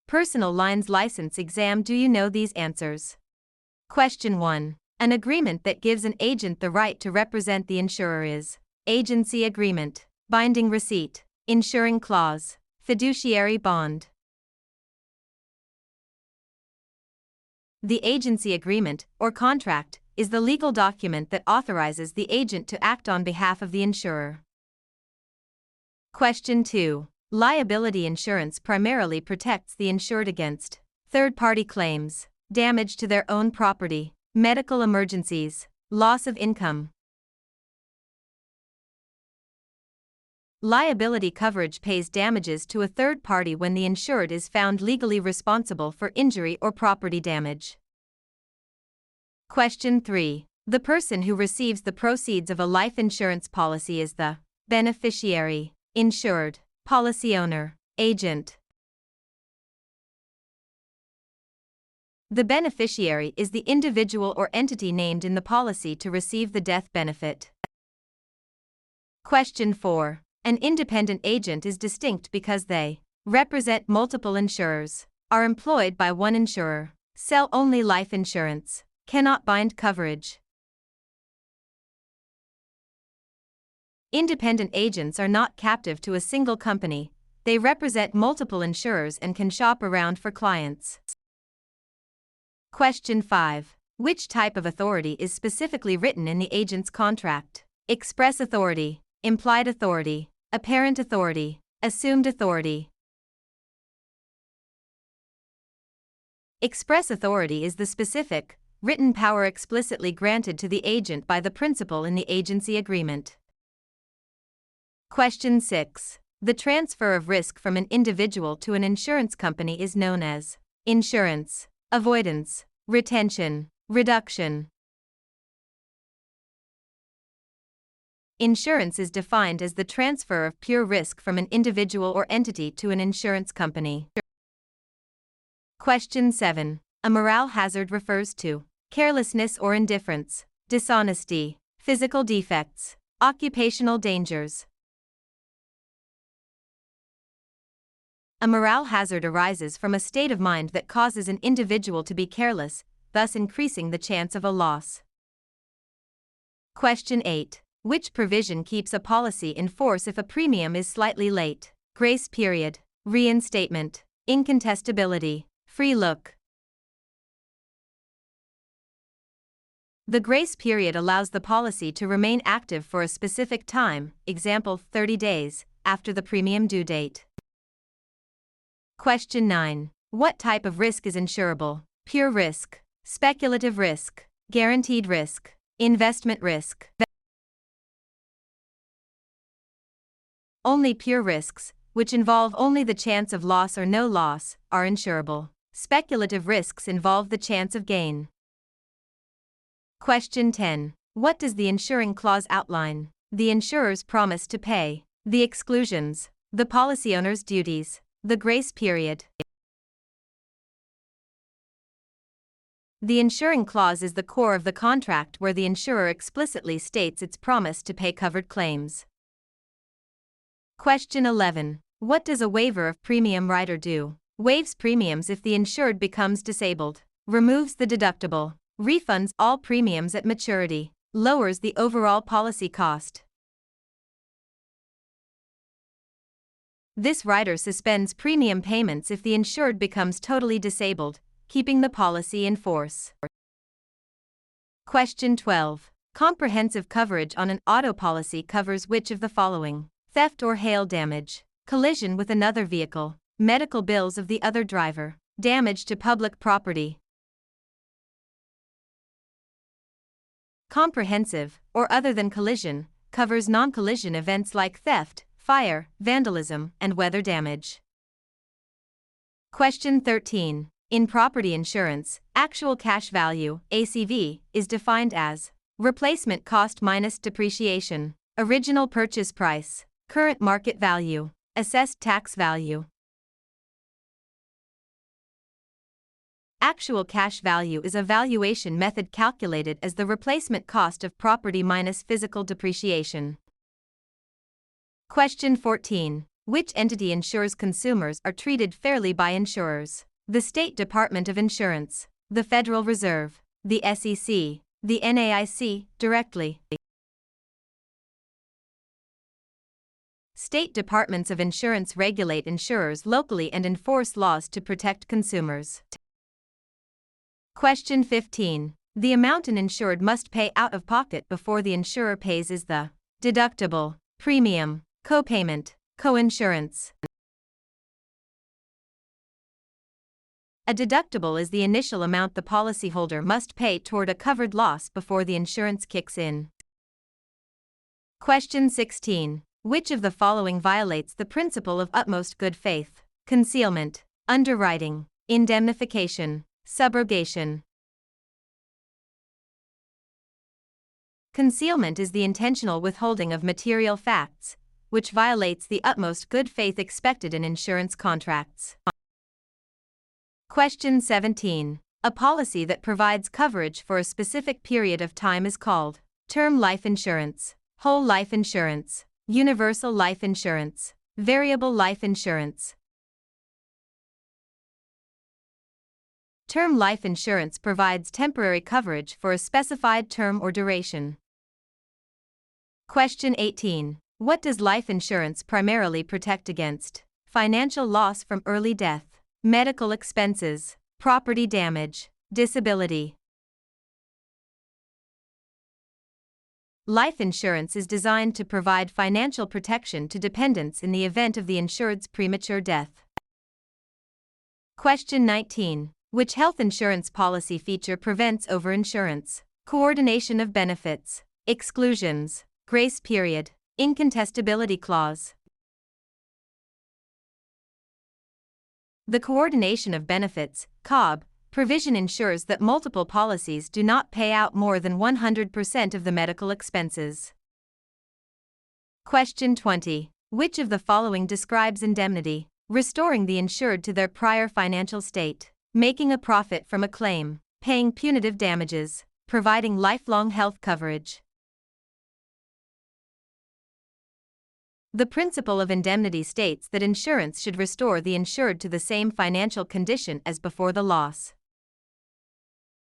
Personal lines license exam. Do you know these answers? Question 1. An agreement that gives an agent the right to represent the insurer is agency agreement, binding receipt, insuring clause, fiduciary bond. The agency agreement, or contract, is the legal document that authorizes the agent to act on behalf of the insurer. Question 2. Liability insurance primarily protects the insured against third-party claims, damage to their own property, medical emergencies, loss of income. Liability coverage pays damages to a third party when the insured is found legally responsible for injury or property damage. Question 3. The person who receives the proceeds of a life insurance policy is the beneficiary, insured, policy owner, agent. The beneficiary is the individual or entity named in the policy to receive the death benefit. Question 4. An independent agent is distinct because they represent multiple insurers, are employed by one insurer, sell only life insurance, cannot bind coverage. Independent agents are not captive to a single company, they represent multiple insurers and can shop around for clients. Question 5. Which type of authority is specifically written in the agent's contract? Express authority, implied authority, apparent authority, assumed authority. Express authority is the specific, written power explicitly granted to the agent by the principal in the agency agreement. Question 6. The transfer of risk from an individual to an insurance company is known as insurance, avoidance, retention, reduction. Insurance is defined as the transfer of pure risk from an individual or entity to an insurance company. Question 7. A morale hazard refers to carelessness or indifference, dishonesty, physical defects, occupational dangers. A morale hazard arises from a state of mind that causes an individual to be careless, thus increasing the chance of a loss. Question 8. Which provision keeps a policy in force if a premium is slightly late? Grace period, reinstatement, incontestability, free look. The grace period allows the policy to remain active for a specific time, example 30 days, after the premium due date. Question 9. What type of risk is insurable? Pure risk, speculative risk, guaranteed risk, investment risk. Only pure risks, which involve only the chance of loss or no loss, are insurable. Speculative risks involve the chance of gain. Question 10. What does the insuring clause outline? The insurer's promise to pay, the exclusions, the policy owner's duties, the grace period. The insuring clause is the core of the contract where the insurer explicitly states its promise to pay covered claims. Question 11. What does a waiver of premium rider do? Waives premiums if the insured becomes disabled, removes the deductible, refunds all premiums at maturity, lowers the overall policy cost. This rider suspends premium payments if the insured becomes totally disabled, keeping the policy in force. Question 12. Comprehensive coverage on an auto policy covers which of the following? Theft or hail damage, collision with another vehicle, medical bills of the other driver, damage to public property. Comprehensive, or other than collision, covers non-collision events like theft, fire, vandalism, and weather damage. Question 13. In property insurance, actual cash value, ACV, is defined as replacement cost minus depreciation, original purchase price, current market value, assessed tax value. Actual cash value is a valuation method calculated as the replacement cost of property minus physical depreciation. Question 14. Which entity ensures consumers are treated fairly by insurers? The State Department of Insurance, the Federal Reserve, the SEC, the NAIC, directly. State departments of insurance regulate insurers locally and enforce laws to protect consumers. Question 15. The amount an insured must pay out of pocket before the insurer pays is the deductible, premium, copayment, coinsurance. A deductible is the initial amount the policyholder must pay toward a covered loss before the insurance kicks in. Question 16. Which of the following violates the principle of utmost good faith? Concealment, underwriting, indemnification, subrogation. Concealment is the intentional withholding of material facts, which violates the utmost good faith expected in insurance contracts. Question 17. A policy that provides coverage for a specific period of time is called term life insurance, whole life insurance, universal life insurance, variable life insurance. Term life insurance provides temporary coverage for a specified term or duration. Question 18. What does life insurance primarily protect against? Financial loss from early death, medical expenses, property damage, disability. Life insurance is designed to provide financial protection to dependents in the event of the insured's premature death. Question 19. Which health insurance policy feature prevents overinsurance? Coordination of benefits, exclusions, grace period, incontestability clause. The coordination of benefits, COB, provision ensures that multiple policies do not pay out more than 100% of the medical expenses. Question 20. Which of the following describes indemnity? Restoring the insured to their prior financial state, making a profit from a claim, paying punitive damages, providing lifelong health coverage. The principle of indemnity states that insurance should restore the insured to the same financial condition as before the loss.